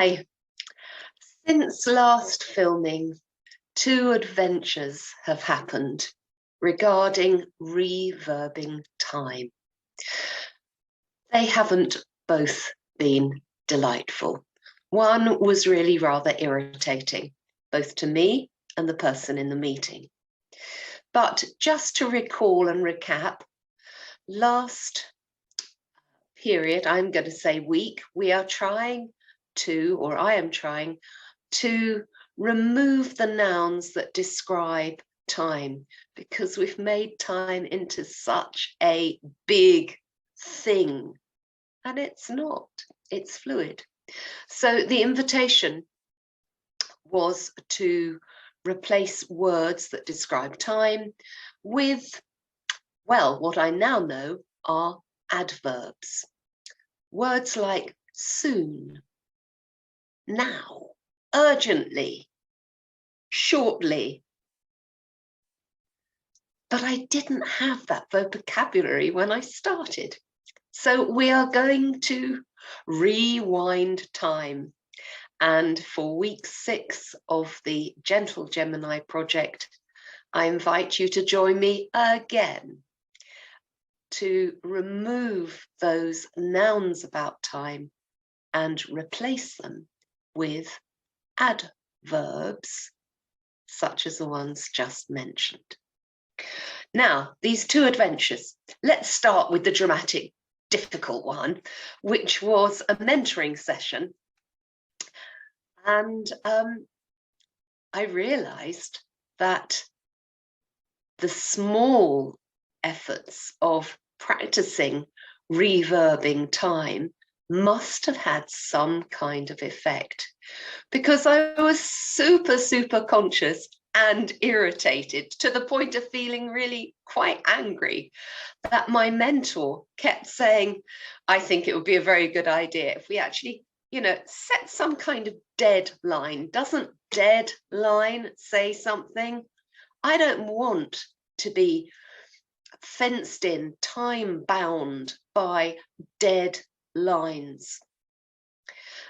Hi. Since last filming, two adventures have happened regarding re-verbing time. They haven't both been delightful. One was really rather irritating, both to me and the person in the meeting. But just to recall and recap, last period, I'm going to say week, we are trying to, or I am trying to remove the nouns that describe time, because we've made time into such a big thing, and it's not, it's fluid. So the invitation was to replace words that describe time with, well, what I now know are adverbs. Words like soon, now, urgently, shortly. But I didn't have that vocabulary when I started. So we are going to rewind time. And for week 6 of the Gentle Gemini Project, I invite you to join me again to remove those nouns about time and replace them with adverbs, such as the ones just mentioned. Now, these two adventures, let's start with the dramatic, difficult one, which was a mentoring session. And I realized that the small efforts of practicing re-verbing time must have had some kind of effect, because I was super conscious and irritated to the point of feeling really quite angry that my mentor kept saying, I think it would be a very good idea if we actually, set some kind of deadline. Doesn't deadline say something? I don't want to be fenced in, time bound by deadlines.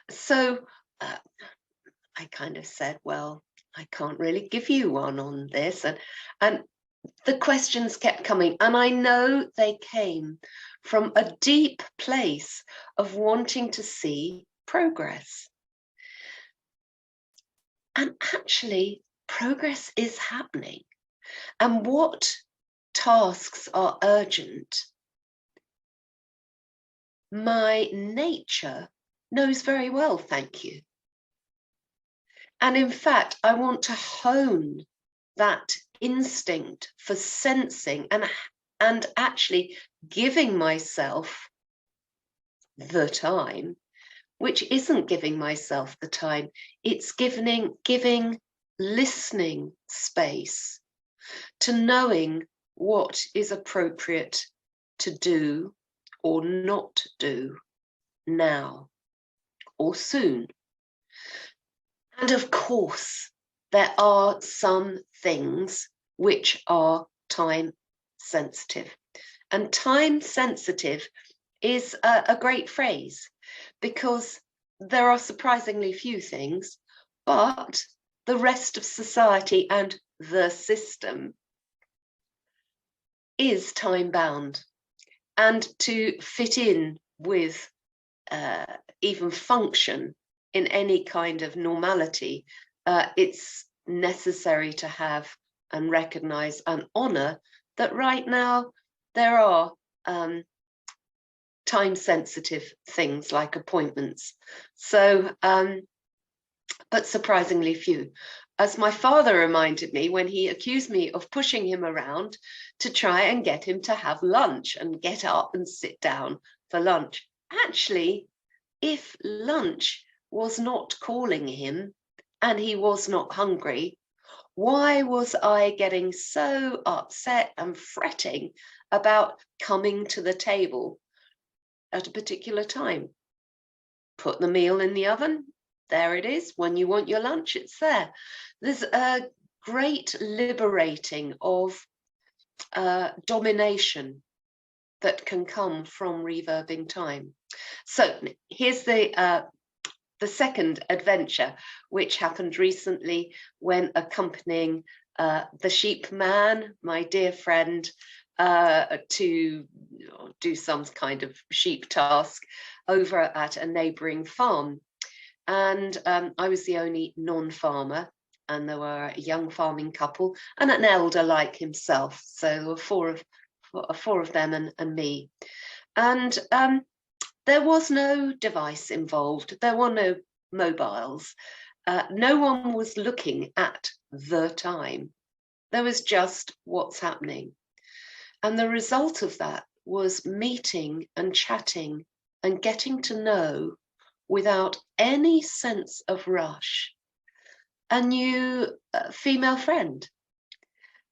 So I kind of said, well, I can't really give you one on this. And the questions kept coming. And I know they came from a deep place of wanting to see progress. And actually, progress is happening. And what tasks are urgent, my nature knows very well, thank you. And in fact, I want to hone that instinct for sensing and actually giving myself the time, which isn't giving myself the time, it's giving listening space to knowing what is appropriate to do or not do now or soon. And of course, there are some things which are time sensitive. And time sensitive is a great phrase, because there are surprisingly few things, but the rest of society and the system is time bound. And to fit in with even function in any kind of normality, it's necessary to have and recognize and honor that right now there are time sensitive things like appointments. So, but surprisingly few. As my father reminded me when he accused me of pushing him around to try and get him to have lunch and get up and sit down for lunch. Actually, if lunch was not calling him and he was not hungry, why was I getting so upset and fretting about coming to the table at a particular time? Put the meal in the oven, there it is. When you want your lunch, it's there. There's a great liberating of domination that can come from reverbing time. So here's the the second adventure, which happened recently when accompanying the sheep man, my dear friend, to do some kind of sheep task over at a neighbouring farm. And I was the only non-farmer, and there were a young farming couple and an elder like himself. So there were four of them and me. And there was no device involved. There were no mobiles. No one was looking at the time. There was just what's happening. And the result of that was meeting and chatting and getting to know, without any sense of rush, a new female friend.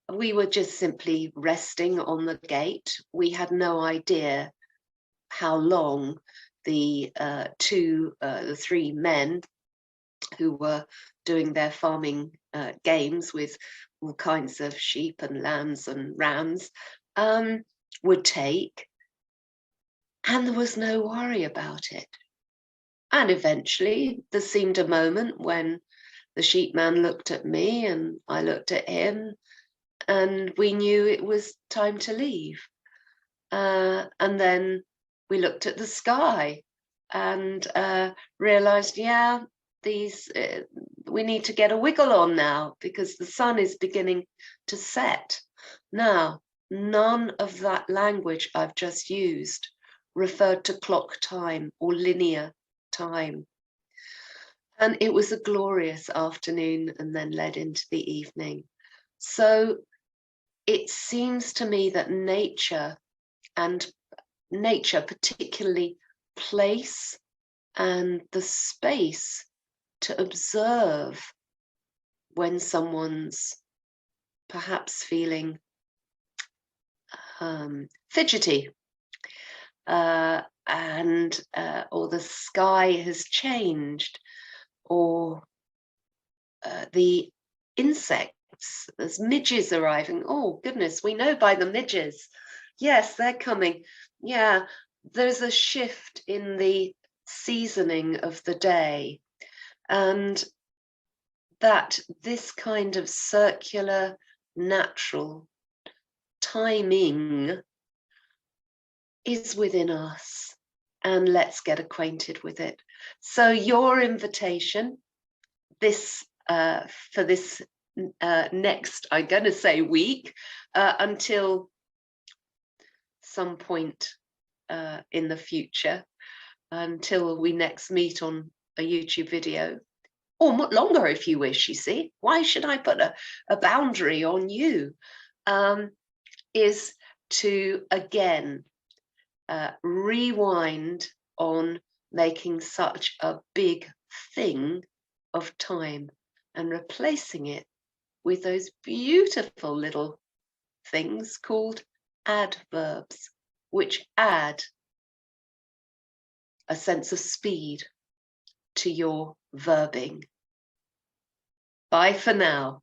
We were just simply resting on the gate. We had no idea how long the three men who were doing their farming games with all kinds of sheep and lambs and rams would take. And there was no worry about it. And eventually there seemed a moment when the sheep man looked at me and I looked at him, and we knew it was time to leave. And then we looked at the sky and realized, yeah, we need to get a wiggle on now, because the sun is beginning to set. Now, none of that language I've just used referred to clock time or linear time. And it was a glorious afternoon and then led into the evening. So it seems to me that nature, particularly place and the space to observe when someone's perhaps feeling fidgety, or the sky has changed, or the insects, there's midges arriving. Oh goodness, we know by the midges. Yes, they're coming. Yeah, there's a shift in the seasoning of the day, and that this kind of circular, natural timing is within us, and let's get acquainted with it. So your invitation for this next, I'm going to say week, until some point in the future, until we next meet on a YouTube video, or longer if you wish, you see. Why should I put a boundary on you? Is to, again, rewind on making such a big thing of time and replacing it with those beautiful little things called adverbs, which add a sense of speed to your verbing. Bye for now.